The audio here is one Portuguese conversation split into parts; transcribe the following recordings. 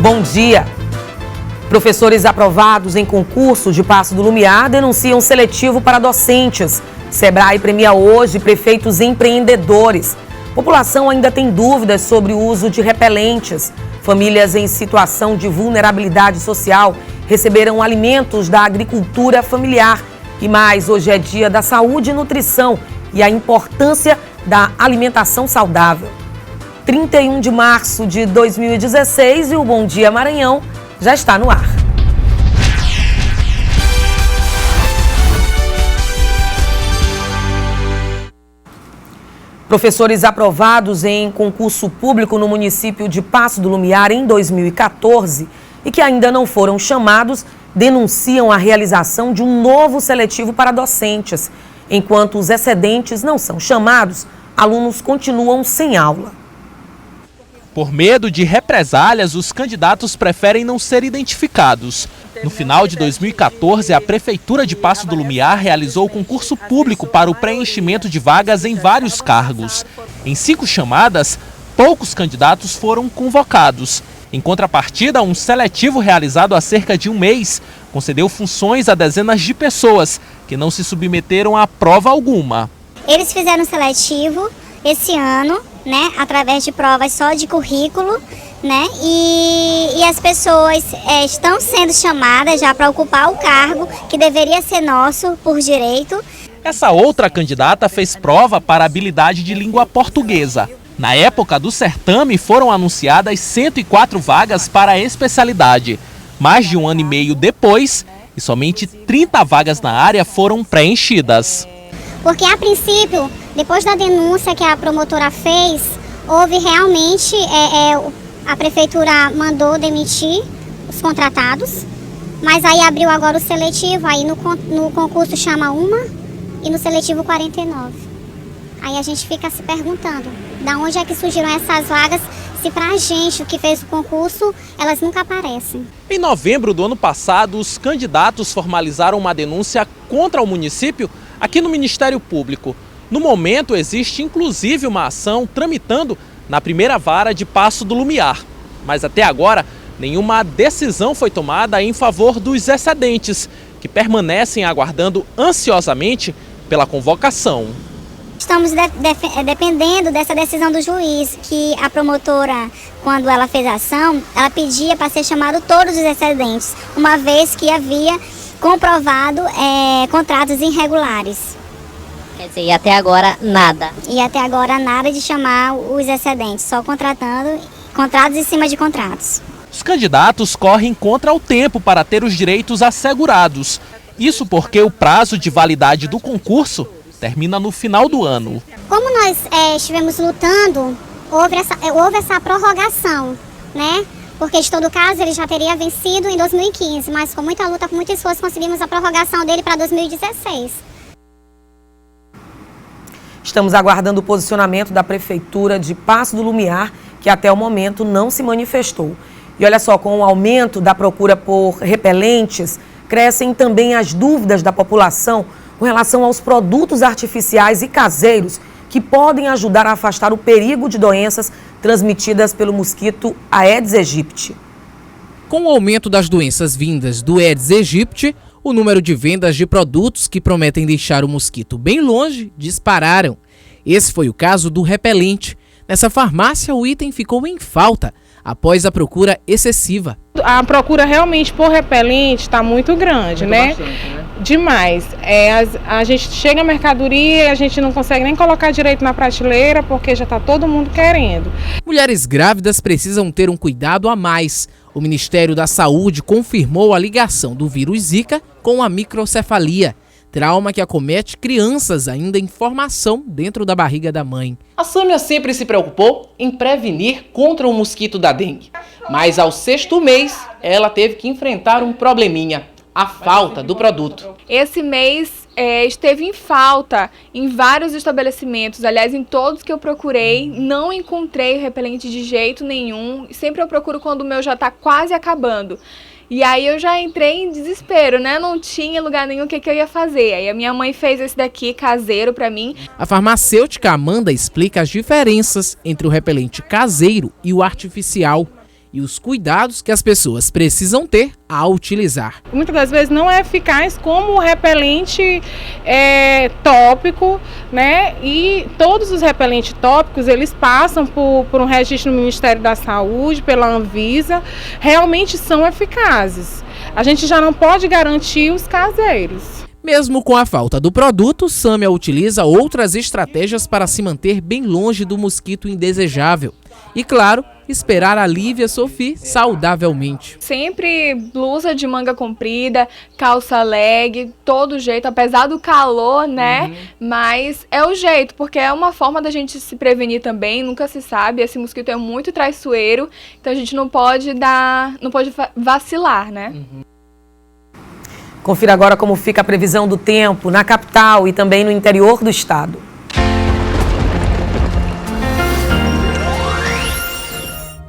Bom dia. Professores aprovados em concurso de Paço do Lumiar denunciam seletivo para docentes. Sebrae premia hoje prefeitos empreendedores. População ainda tem dúvidas sobre o uso de repelentes. Famílias em situação de vulnerabilidade social receberam alimentos da agricultura familiar. E mais, hoje é dia da saúde e nutrição e a importância da alimentação saudável. 31 de março de 2016 e o Bom Dia Maranhão já está no ar. Professores aprovados em concurso público no município de Paço do Lumiar em 2014 e que ainda não foram chamados denunciam a realização de um novo seletivo para docentes. Enquanto os excedentes não são chamados, alunos continuam sem aula. Por medo de represálias, os candidatos preferem não ser identificados. No final de 2014, a Prefeitura de Paço do Lumiar realizou o concurso público para o preenchimento de vagas em vários cargos. Em 5 chamadas, poucos candidatos foram convocados. Em contrapartida, um seletivo realizado há cerca de um mês concedeu funções a dezenas de pessoas que não se submeteram a prova alguma. Eles fizeram um seletivo esse ano, né, através de provas só de currículo, né, e as pessoas estão sendo chamadas já para ocupar o cargo que deveria ser nosso por direito. Essa outra candidata fez prova para habilidade de língua portuguesa. Na época do certame, foram anunciadas 104 vagas para a especialidade. Mais de um ano e meio depois, e somente 30 vagas na área foram preenchidas. Porque, a princípio, depois da denúncia que a promotora fez, houve realmente, a prefeitura mandou demitir os contratados, mas aí abriu agora o seletivo, aí no concurso chama uma e no seletivo 49. Aí a gente fica se perguntando, da onde é que surgiram essas vagas, se pra gente que fez o concurso, elas nunca aparecem. Em novembro do ano passado, os candidatos formalizaram uma denúncia contra o município aqui no Ministério Público. No momento, existe inclusive uma ação tramitando na primeira vara de Paço do Lumiar. Mas até agora, nenhuma decisão foi tomada em favor dos excedentes, que permanecem aguardando ansiosamente pela convocação. Estamos dependendo dessa decisão do juiz, que a promotora, quando ela fez a ação, ela pedia para ser chamado todos os excedentes, uma vez que havia comprovado contratos irregulares. Quer dizer, e até agora nada? E até agora nada de chamar os excedentes, só contratando contratos em cima de contratos. Os candidatos correm contra o tempo para ter os direitos assegurados. Isso porque o prazo de validade do concurso termina no final do ano. Como nós estivemos lutando, houve essa prorrogação, né? Porque de todo caso ele já teria vencido em 2015, mas com muita luta, com muito esforço, conseguimos a prorrogação dele para 2016. Estamos aguardando o posicionamento da Prefeitura de Paço do Lumiar, que até o momento não se manifestou. E olha só, com o aumento da procura por repelentes, crescem também as dúvidas da população com relação aos produtos artificiais e caseiros que podem ajudar a afastar o perigo de doenças transmitidas pelo mosquito Aedes aegypti. Com o aumento das doenças vindas do Aedes aegypti, o número de vendas de produtos que prometem deixar o mosquito bem longe dispararam. Esse foi o caso do repelente. Nessa farmácia, o item ficou em falta após a procura excessiva. A procura realmente por repelente está muito grande, né? Bastante, né? Demais. A gente chega à mercadoria e a gente não consegue nem colocar direito na prateleira porque já está todo mundo querendo. Mulheres grávidas precisam ter um cuidado a mais. O Ministério da Saúde confirmou a ligação do vírus Zika com a microcefalia, trauma que acomete crianças ainda em formação dentro da barriga da mãe. A Sâmia sempre se preocupou em prevenir contra o mosquito da dengue, mas ao 6º mês ela teve que enfrentar um probleminha: a falta do produto. Esse mês esteve em falta em vários estabelecimentos, aliás, em todos que eu procurei, não encontrei repelente de jeito nenhum. Sempre eu procuro quando o meu já está quase acabando. E aí eu já entrei em desespero, né? Não tinha lugar nenhum, o que eu ia fazer. Aí a minha mãe fez esse daqui caseiro pra mim. A farmacêutica Amanda explica as diferenças entre o repelente caseiro e o artificial. e os cuidados que as pessoas precisam ter ao utilizar. Muitas das vezes não é eficaz como o repelente tópico, né? E todos os repelentes tópicos, eles passam por um registro no Ministério da Saúde, pela Anvisa, realmente são eficazes. A gente já não pode garantir os caseiros. Mesmo com a falta do produto, Sâmia utiliza outras estratégias para se manter bem longe do mosquito indesejável. E claro, esperar a Lívia Sophie saudavelmente. Sempre blusa de manga comprida, calça leg, todo jeito, apesar do calor, né? Mas é o jeito, porque é uma forma da gente se prevenir também, nunca se sabe, esse mosquito é muito traiçoeiro, então a gente não pode vacilar, né? Confira agora como fica a previsão do tempo na capital e também no interior do estado.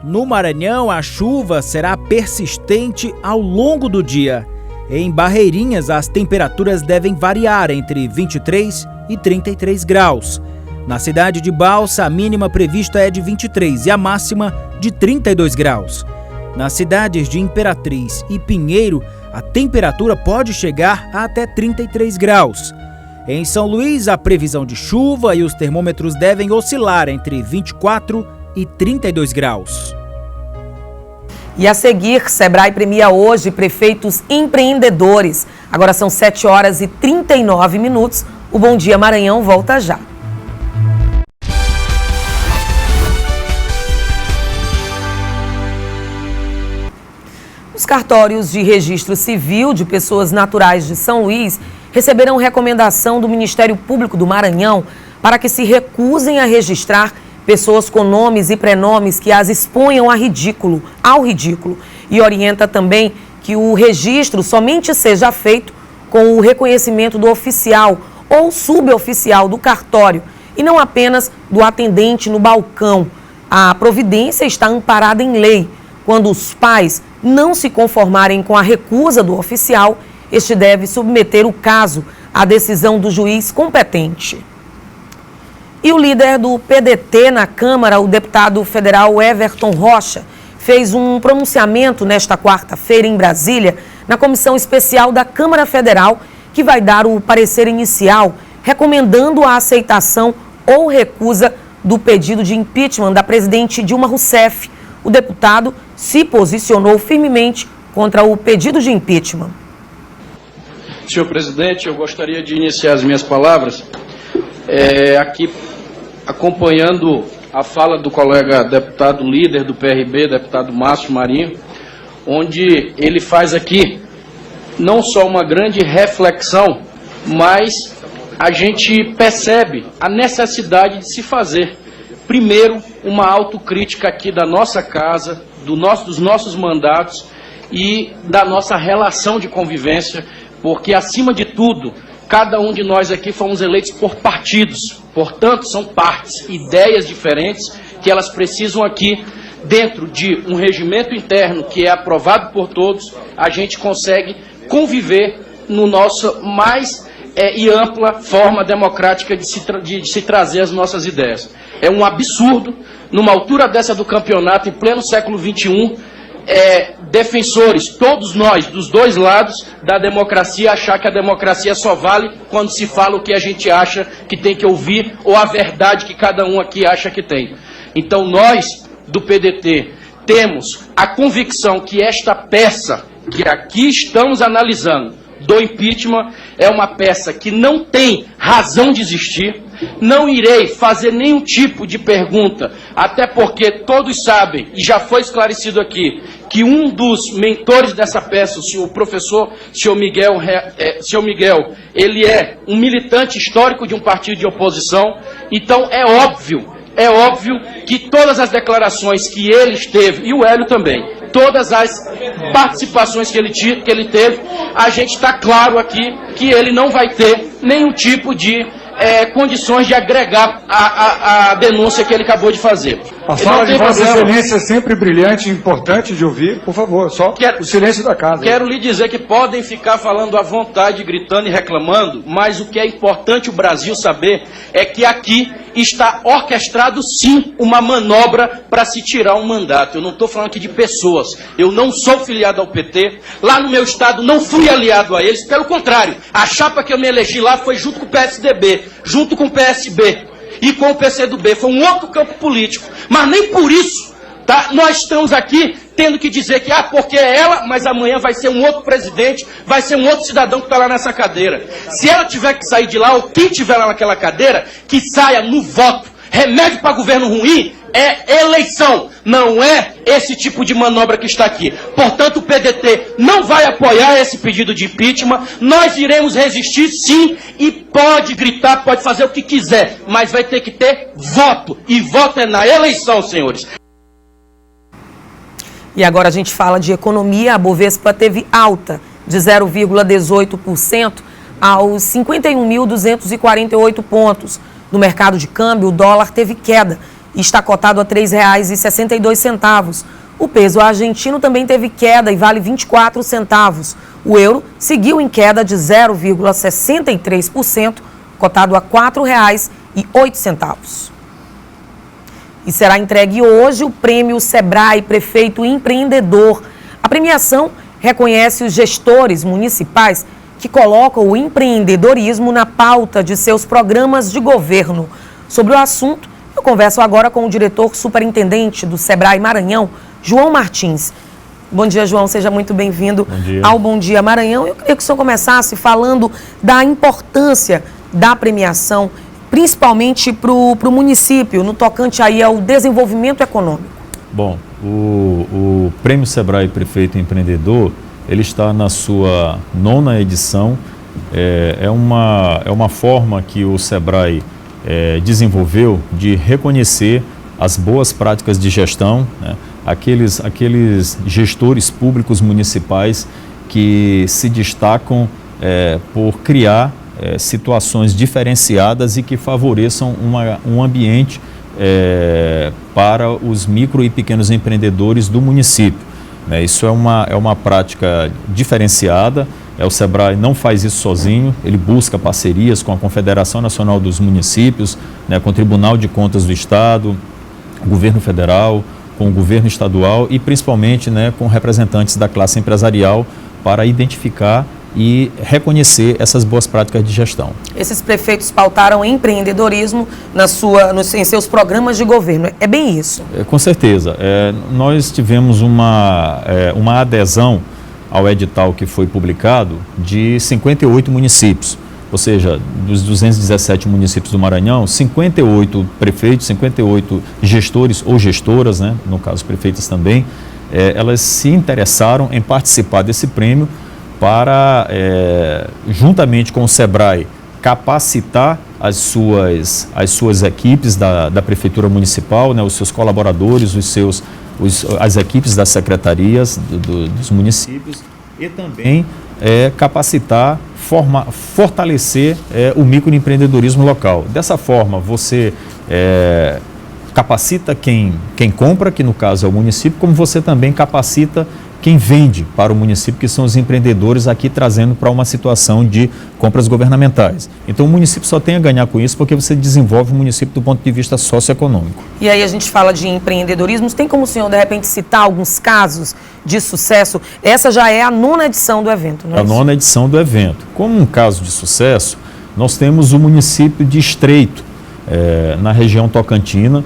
No Maranhão, a chuva será persistente ao longo do dia. Em Barreirinhas, as temperaturas devem variar entre 23 e 33 graus. Na cidade de Balsa, a mínima prevista é de 23 e a máxima de 32 graus. Nas cidades de Imperatriz e Pinheiro, a temperatura pode chegar a até 33 graus. Em São Luís, a previsão de chuva e os termômetros devem oscilar entre 24 e 32 graus. E a seguir, Sebrae premia hoje prefeitos empreendedores. Agora são 7 horas e 39 minutos. O Bom Dia Maranhão volta já. Os cartórios de registro civil de pessoas naturais de São Luís receberam recomendação do Ministério Público do Maranhão para que se recusem a registrar pessoas com nomes e prenomes que as exponham ao ridículo. E orienta também que o registro somente seja feito com o reconhecimento do oficial ou suboficial do cartório e não apenas do atendente no balcão. A providência está amparada em lei. Quando os pais não se conformarem com a recusa do oficial, este deve submeter o caso à decisão do juiz competente. E o líder do PDT na Câmara, o deputado federal Everton Rocha, fez um pronunciamento nesta quarta-feira em Brasília, na Comissão Especial da Câmara Federal, que vai dar o parecer inicial, recomendando a aceitação ou recusa do pedido de impeachment da presidente Dilma Rousseff. O deputado se posicionou firmemente contra o pedido de impeachment. Senhor presidente, eu gostaria de iniciar as minhas palavras aqui acompanhando a fala do colega deputado líder do PRB, deputado Márcio Marinho, onde ele faz aqui não só uma grande reflexão, mas a gente percebe a necessidade de se fazer, primeiro, uma autocrítica aqui da nossa casa, dos nossos mandatos e da nossa relação de convivência, porque, acima de tudo, cada um de nós aqui fomos eleitos por partidos, portanto, são partes, ideias diferentes, que elas precisam aqui, dentro de um regimento interno que é aprovado por todos, a gente consegue conviver no nosso mais e ampla forma democrática de se trazer as nossas ideias. É um absurdo, numa altura dessa do campeonato, em pleno século XXI, defensores, todos nós, dos dois lados da democracia, achar que a democracia só vale quando se fala o que a gente acha que tem que ouvir ou a verdade que cada um aqui acha que tem. Então nós, do PDT, temos a convicção que esta peça que aqui estamos analisando, do impeachment, é uma peça que não tem razão de existir. Não irei fazer nenhum tipo de pergunta, até porque todos sabem, e já foi esclarecido aqui, que um dos mentores dessa peça, o professor Sr. Miguel, ele é um militante histórico de um partido de oposição. Então é óbvio que todas as declarações que ele teve, e o Hélio também, todas as participações que ele teve, a gente está claro aqui que ele não vai ter nenhum tipo de condições de agregar a denúncia que ele acabou de fazer. A fala de Vossa Excelência é sempre brilhante e importante de ouvir. Por favor, só o silêncio da casa. Quero lhe dizer que podem ficar falando à vontade, gritando e reclamando, mas o que é importante o Brasil saber é que aqui está orquestrado, sim, uma manobra para se tirar um mandato. Eu não estou falando aqui de pessoas. Eu não sou filiado ao PT. Lá no meu estado não fui aliado a eles. Pelo contrário, a chapa que eu me elegi lá foi junto com o PSDB, junto com o PSB e com o PCdoB. Foi um outro campo político. Mas nem por isso, tá, nós estamos aqui tendo que dizer que, porque é ela, mas amanhã vai ser um outro presidente, vai ser um outro cidadão que está lá nessa cadeira. Se ela tiver que sair de lá, ou quem tiver lá naquela cadeira, que saia no voto. Remédio para governo ruim é eleição, não é esse tipo de manobra que está aqui. Portanto, o PDT não vai apoiar esse pedido de impeachment. Nós iremos resistir, sim, e pode gritar, pode fazer o que quiser, mas vai ter que ter voto. E voto é na eleição, senhores. E agora a gente fala de economia. A Bovespa teve alta de 0,18% aos 51.248 pontos. No mercado de câmbio, o dólar teve queda e está cotado a R$ 3,62. O peso argentino também teve queda e vale 24 centavos. O euro seguiu em queda de 0,63%, cotado a R$ 4,08. E será entregue hoje o prêmio Sebrae Prefeito Empreendedor. A premiação reconhece os gestores municipais que colocam o empreendedorismo na pauta de seus programas de governo. Sobre o assunto, eu converso agora com o diretor superintendente do Sebrae Maranhão, João Martins. Bom dia, João, seja muito bem-vindo ao Bom Dia Maranhão. Eu queria que o senhor começasse falando da importância da premiação, principalmente para o município, no tocante aí ao desenvolvimento econômico. Bom, o Prêmio Sebrae Prefeito Empreendedor, ele está na sua 9ª edição. É uma forma que o Sebrae desenvolveu de reconhecer as boas práticas de gestão, né? Aqueles gestores públicos municipais que se destacam por criar situações diferenciadas e que favoreçam um ambiente para os micro e pequenos empreendedores do município. Isso é uma prática diferenciada. O Sebrae não faz isso sozinho, ele busca parcerias com a Confederação Nacional dos Municípios, com o Tribunal de Contas do Estado, o Governo Federal, com o Governo Estadual e principalmente com representantes da classe empresarial para identificar e reconhecer essas boas práticas de gestão. Esses prefeitos pautaram empreendedorismo em seus programas de governo. É bem isso? Com certeza. Nós tivemos uma adesão ao edital que foi publicado de 58 municípios. Ou seja, dos 217 municípios do Maranhão, 58 prefeitos, 58 gestores ou gestoras, no caso prefeitas também, elas se interessaram em participar desse prêmio para, juntamente com o Sebrae, capacitar as suas equipes da Prefeitura Municipal, os seus colaboradores, as equipes das secretarias dos municípios e também capacitar, fortalecer o microempreendedorismo local. Dessa forma, você capacita quem compra, que no caso é o município, como você também capacita quem vende para o município, que são os empreendedores aqui trazendo para uma situação de compras governamentais. Então o município só tem a ganhar com isso porque você desenvolve o município do ponto de vista socioeconômico. E aí a gente fala de empreendedorismo, tem como o senhor de repente citar alguns casos de sucesso? Essa já é a 9ª edição do evento, não é? A 9ª edição do evento. Como um caso de sucesso, nós temos o município de Estreito, na região tocantina,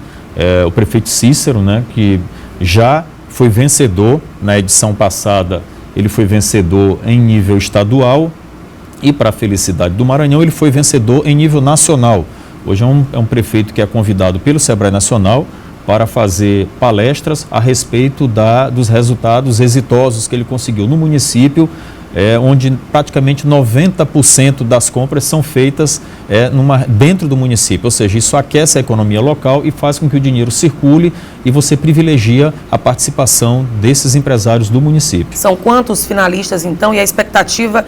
o prefeito Cícero, que já foi vencedor na edição passada, ele foi vencedor em nível estadual e, para a felicidade do Maranhão, ele foi vencedor em nível nacional. Hoje é um prefeito que é convidado pelo Sebrae Nacional para fazer palestras a respeito dos resultados exitosos que ele conseguiu no município onde praticamente 90% das compras são feitas dentro do município, ou seja, isso aquece a economia local e faz com que o dinheiro circule e você privilegia a participação desses empresários do município. São quantos finalistas, então, e a expectativa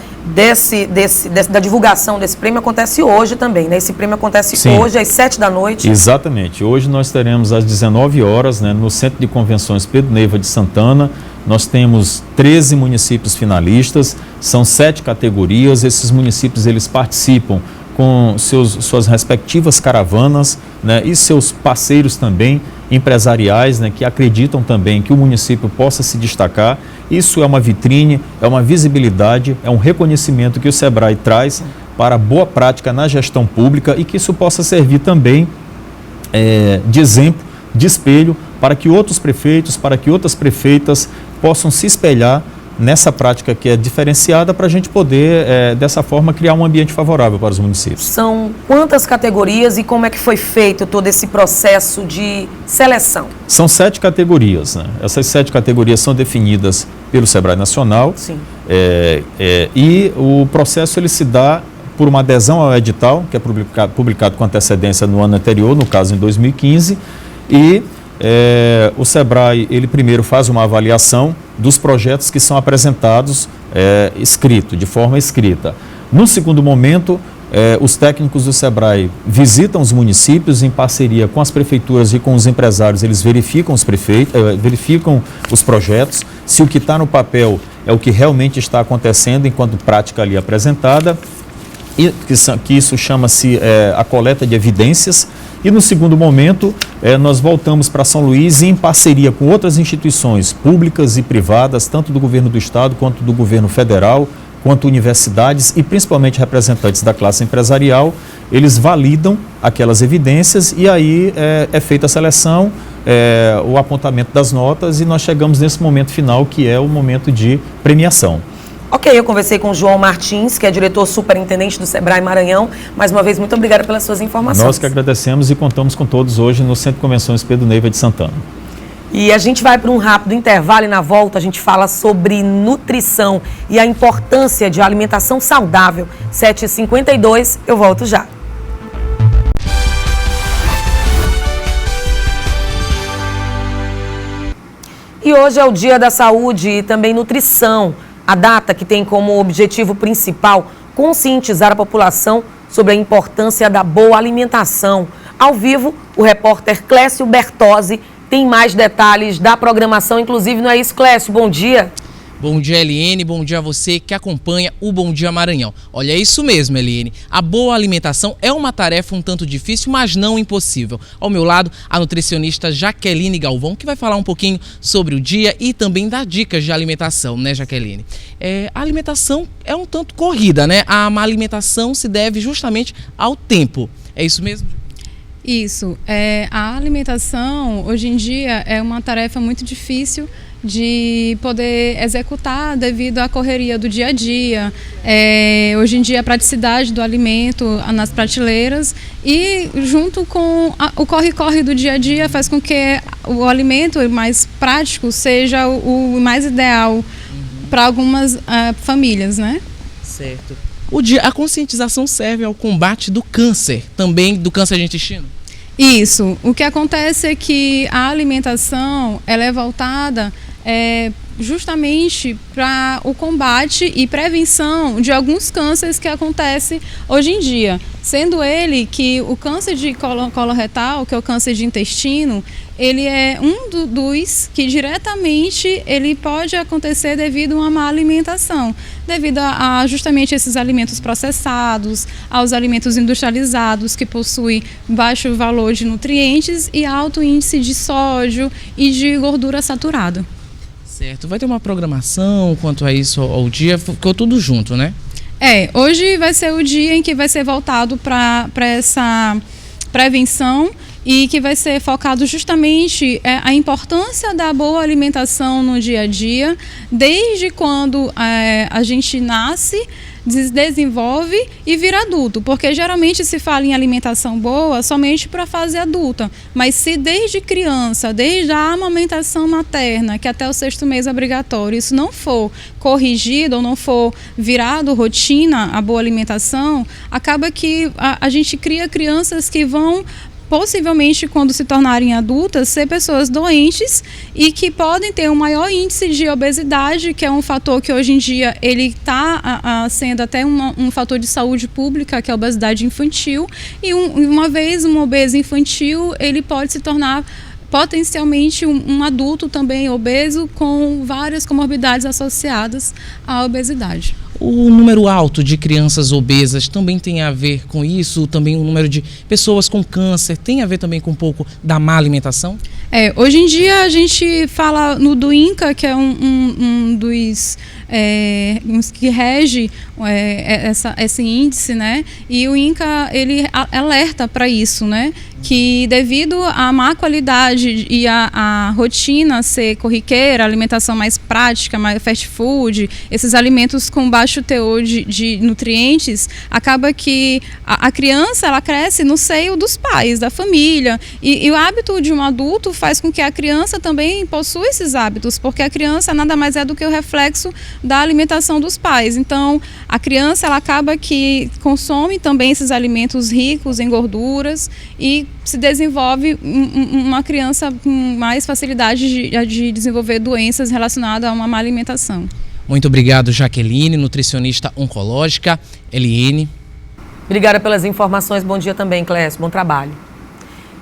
da divulgação desse prêmio acontece hoje também, né? Esse prêmio acontece hoje às 7 da noite. Exatamente. Hoje nós teremos às 19 horas, né, no Centro de Convenções Pedro Neiva de Santana. Nós temos 13 municípios finalistas, são 7 categorias. Esses municípios eles participam com suas respectivas caravanas, né, e seus parceiros também empresariais, né, que acreditam também que o município possa se destacar. Isso é uma vitrine, é uma visibilidade, é um reconhecimento que o SEBRAE traz para a boa prática na gestão pública e que isso possa servir também de exemplo, de espelho, para que outros prefeitos, para que outras prefeitas possam se espelhar nessa prática que é diferenciada para a gente poder, dessa forma, criar um ambiente favorável para os municípios. São quantas categorias e como é que foi feito todo esse processo de seleção? São 7 categorias, né? Essas 7 categorias são definidas pelo SEBRAE Nacional. Sim. E o processo ele se dá por uma adesão ao edital, que é publicado com antecedência no ano anterior, no caso em 2015, e o SEBRAE ele primeiro faz uma avaliação dos projetos que são apresentados de forma escrita. No segundo momento, os técnicos do SEBRAE visitam os municípios em parceria com as prefeituras e com os empresários, eles verificam verificam os projetos, se o que está no papel é o que realmente está acontecendo enquanto prática ali apresentada, e que isso chama-se a coleta de evidências. E no segundo momento, nós voltamos para São Luís e em parceria com outras instituições públicas e privadas, tanto do governo do estado quanto do governo federal, quanto universidades e principalmente representantes da classe empresarial, eles validam aquelas evidências e aí é feita a seleção, o apontamento das notas e nós chegamos nesse momento final que é o momento de premiação. Ok, eu conversei com o João Martins, que é diretor superintendente do SEBRAE Maranhão. Mais uma vez, muito obrigada pelas suas informações. Nós que agradecemos e contamos com todos hoje no Centro de Convenções Pedro Neiva de Santana. E a gente vai para um rápido intervalo e na volta a gente fala sobre nutrição e a importância de alimentação saudável. 7h52, eu volto já. E hoje é o Dia da Saúde e também nutrição. A data que tem como objetivo principal conscientizar a população sobre a importância da boa alimentação. Ao vivo, o repórter Clécio Bertozzi tem mais detalhes da programação, inclusive, não é isso, Clécio? Bom dia. Bom dia, Eliene. Bom dia a você que acompanha o Bom Dia Maranhão. Olha, é isso mesmo, Eliene. A boa alimentação é uma tarefa um tanto difícil, mas não impossível. Ao meu lado, a nutricionista Jaqueline Galvão, que vai falar um pouquinho sobre o dia e também dar dicas de alimentação, né, Jaqueline? A alimentação é um tanto corrida, né? A má alimentação se deve justamente ao tempo. É isso mesmo? Isso. A alimentação, hoje em dia, é uma tarefa muito difícil de poder executar devido à correria do dia a dia. Hoje em dia a praticidade do alimento nas prateleiras e junto com o corre-corre do dia a dia faz com que o alimento mais prático seja o mais ideal para algumas famílias, né? Certo. A conscientização serve ao combate do câncer, também do câncer de intestino? Isso. O que acontece é que a alimentação ela é voltada justamente para o combate e prevenção de alguns cânceres que acontecem hoje em dia. Sendo ele que o câncer de coloretal, que é o câncer de intestino, ele é um dos que diretamente ele pode acontecer devido a uma má alimentação, devido a justamente esses alimentos processados, aos alimentos industrializados que possuem baixo valor de nutrientes e alto índice de sódio e de gordura saturada. Certo. Vai ter uma programação quanto a isso ao dia? Ficou tudo junto, né? Hoje vai ser o dia em que vai ser voltado para essa prevenção e que vai ser focado justamente a importância da boa alimentação no dia a dia, desde quando a gente nasce, desenvolve e vira adulto, porque geralmente se fala em alimentação boa somente para a fase adulta, mas se desde criança, desde a amamentação materna, que até o 6º mês é obrigatório, isso não for corrigido ou não for virado rotina, a boa alimentação, acaba que a gente cria crianças que vão possivelmente, quando se tornarem adultas, ser pessoas doentes e que podem ter um maior índice de obesidade, que é um fator que hoje em dia ele está sendo até um fator de saúde pública, que é a obesidade infantil, e uma vez um obeso infantil, ele pode se tornar potencialmente um adulto também obeso com várias comorbidades associadas à obesidade. O número alto de crianças obesas também tem a ver com isso? Também o número de pessoas com câncer tem a ver também com um pouco da má alimentação? Hoje em dia a gente fala do INCA, que é um dos que rege esse índice, né? E o INCA, ele alerta para isso, né? Que devido à má qualidade e à rotina ser corriqueira, alimentação mais prática, mais fast food, esses alimentos com baixo teor de nutrientes, acaba que a criança ela cresce no seio dos pais, da família, e o hábito de um adulto faz com que a criança também possua esses hábitos, porque a criança nada mais é do que o reflexo da alimentação dos pais. Então, a criança ela acaba que consome também esses alimentos ricos em gorduras e se desenvolve uma criança com mais facilidade de desenvolver doenças relacionadas a uma má alimentação. Muito obrigado, Jaqueline, nutricionista oncológica. Eliene. Obrigada pelas informações. Bom dia também, Clécio. Bom trabalho.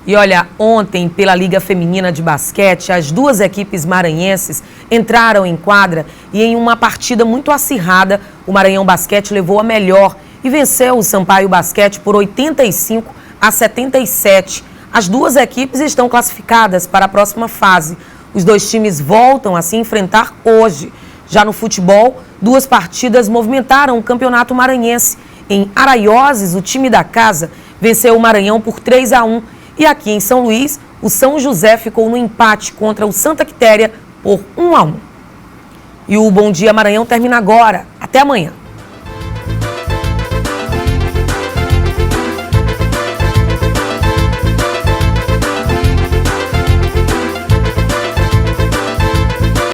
E olha, ontem, pela Liga Feminina de Basquete, as duas equipes maranhenses entraram em quadra e em uma partida muito acirrada, o Maranhão Basquete levou a melhor e venceu o Sampaio Basquete por 85-77. As duas equipes estão classificadas para a próxima fase. Os dois times voltam a se enfrentar hoje. Já no futebol, duas partidas movimentaram o campeonato maranhense. Em Araioses, o time da casa venceu o Maranhão por 3-1. E aqui em São Luís, o São José ficou no empate contra o Santa Quitéria por 1-1. E o Bom Dia Maranhão termina agora. Até amanhã.